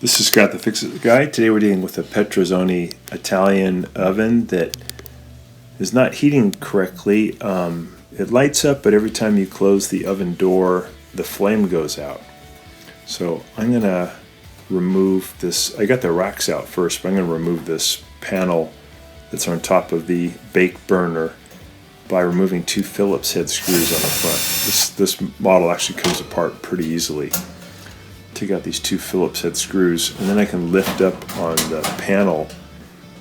This is Scott the Fix-It Guy. Today we're dealing with a Bertazonni Italian oven that is not heating correctly. It lights up, but every time you close the oven door, the flame goes out. So I'm going to remove this. I got the racks out first, but I'm going to remove this panel that's on top of the bake burner by removing two Phillips head screws on the front. This model actually comes apart pretty easily. Take out these two Phillips head screws, and then I can lift up on the panel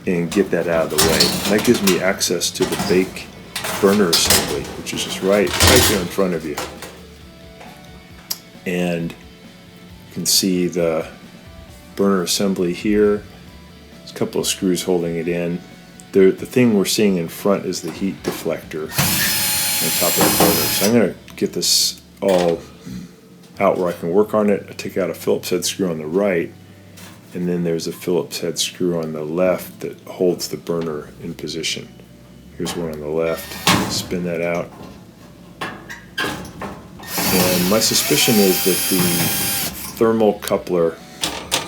and get that out of the way. And that gives me access to the bake burner assembly, which is just right there in front of you. And you can see the burner assembly here. There's a couple of screws holding it in. The thing we're seeing in front is the heat deflector on top of the burner. So I'm going to get this all out where I can work on it. I take out a Phillips head screw on the right, and then there's a Phillips head screw on the left that holds the burner in position. Here's one on the left. Spin that out. And my suspicion is that the thermal coupler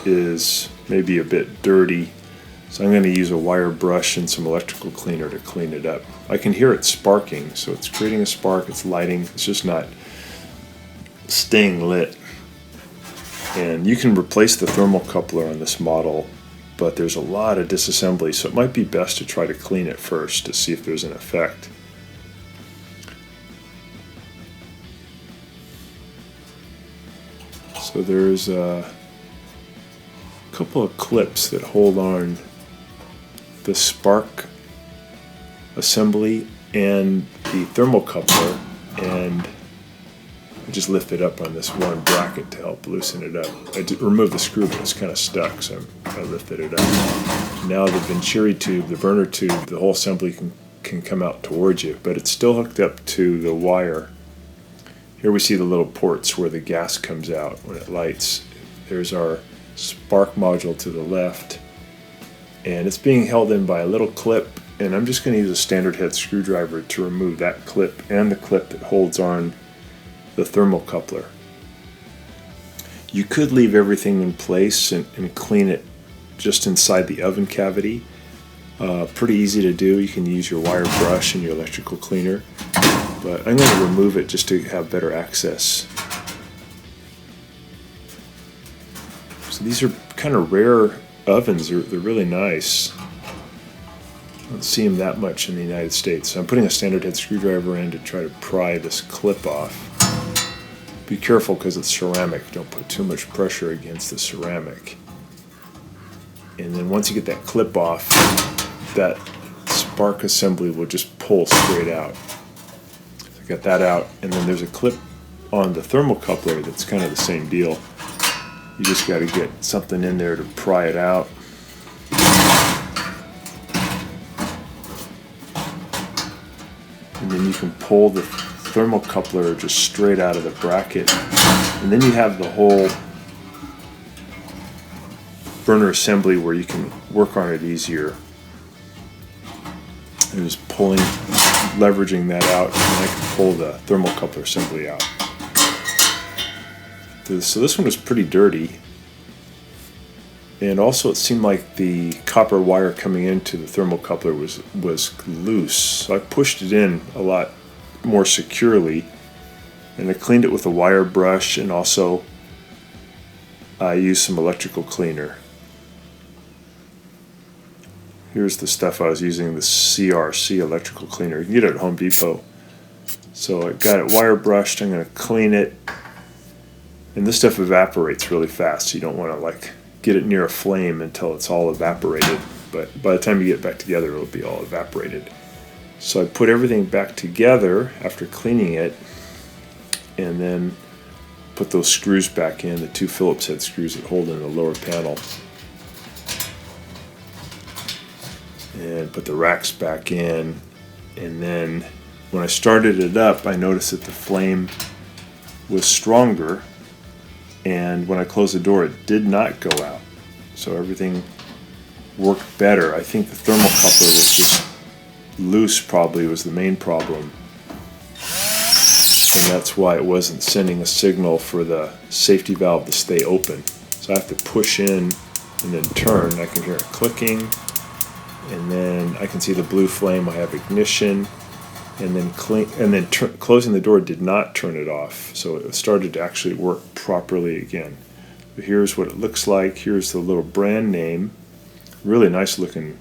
is maybe a bit dirty, so I'm going to use a wire brush and some electrical cleaner to clean it up. I can hear it sparking, so it's creating a spark, it's lighting, it's just not staying lit. And you can replace the thermal coupler on this model, but there's a lot of disassembly, so it might be best to try to clean it first to see if there's an effect. So there's a couple of clips that hold on the spark assembly and the thermal coupler, and I just lift it up on this one bracket to help loosen it up. I did remove the screw, but it's kind of stuck, so I lifted it up. Now the Venturi tube, the burner tube, the whole assembly can come out towards you, but it's still hooked up to the wire. Here we see the little ports where the gas comes out when it lights. There's our spark module to the left, and it's being held in by a little clip, and I'm just going to use a standard head screwdriver to remove that clip and the clip that holds on the thermal coupler. You could leave everything in place and clean it just inside the oven cavity. Pretty easy to do. You can use your wire brush and your electrical cleaner, but I'm going to remove it just to have better access. So these are kind of rare ovens. They're really nice. I don't see them that much in the United States. So I'm putting a standard head screwdriver in to try to pry this clip off. Be careful because it's ceramic. Don't put too much pressure against the ceramic. And then once you get that clip off, that spark assembly will just pull straight out. So I got that out, and then there's a clip on the thermal coupler that's kind of the same deal. You just got to get something in there to pry it out. And then you can pull the thermal coupler just straight out of the bracket, and then you have the whole burner assembly where you can work on it easier. I'm just leveraging that out, and then I can pull the thermal coupler assembly out. So this one was pretty dirty, and also it seemed like the copper wire coming into the thermal coupler was loose, so I pushed it in a lot more securely, and I cleaned it with a wire brush, and also I used some electrical cleaner. Here's the stuff I was using, the CRC electrical cleaner. You can get it at Home Depot. So I got it wire brushed. I'm going to clean it, and this stuff evaporates really fast, so you don't want to get it near a flame until it's all evaporated, but by the time you get it back together, it'll be all evaporated. So I put everything back together after cleaning it, and then put those screws back in, the two Phillips head screws that hold in the lower panel, and put the racks back in. And then when I started it up, I noticed that the flame was stronger, and when I closed the door, it did not go out. So everything worked better. I think the thermal coupler was just loose, probably was the main problem, and that's why it wasn't sending a signal for the safety valve to stay open. So I have to push in and then turn. I can hear it clicking, and then I can see the blue flame. I have ignition, and then closing the door did not turn it off, so it started to actually work properly again. But here's what it looks like. Here's the little brand name. Really nice looking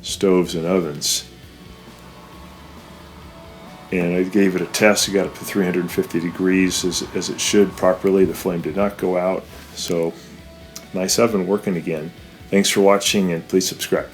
stoves and ovens. And I gave it a test. I got up to 350 degrees as it should properly. The flame did not go out. So nice oven working again. Thanks for watching, and please subscribe.